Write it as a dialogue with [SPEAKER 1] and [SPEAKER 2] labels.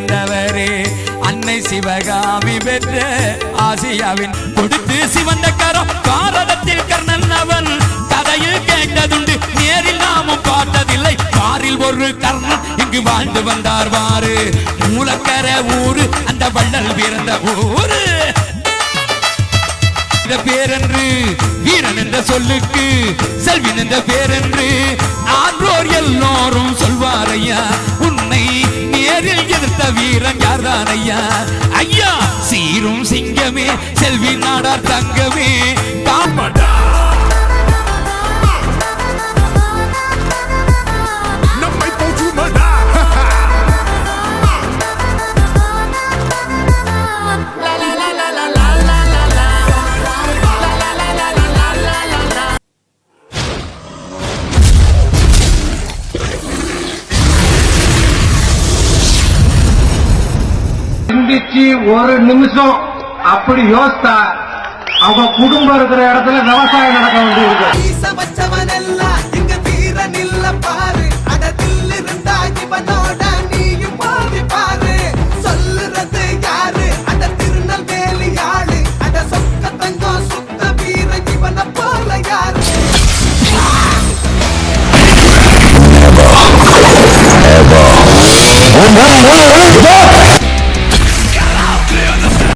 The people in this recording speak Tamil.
[SPEAKER 1] பிறந்தவரே அன்னை சிவகாமி பெற்ற ஆசியாவின் கொடுத்து சிவந்த கரம் பாரதத்தில் கர்ணன் அவன் கதையில் கேட்டதுண்டு நேரில் நாமும் பார்த்ததில்லை பாரில் ஒரு கர்ணன் இங்கு வாழ்ந்து வந்தார் வாரு மூலக்கர ஊரு அந்த வள்ளல் பிறந்த ஊரு பேரென்று வீரன் என்ற சொல்லுக்கு செல்வின் என்ற பேரென்று ஆன்றோர் எல்லோரும் சொல்வாரையா உன்னை நேரில் எதிர்த்த வீரன் யார்தான் ஐயா ஐயா சீரும் சிங்கமே செல்வி நாடார் தங்கமே காமடா நம்மை போற்றுமடா
[SPEAKER 2] ஒரு நிமிஷம் அப்படி யோசித்தா அவங்க குடும்பம் இருக்கிற இடத்துல விவசாயம் நடக்க வேண்டியிருக்கு.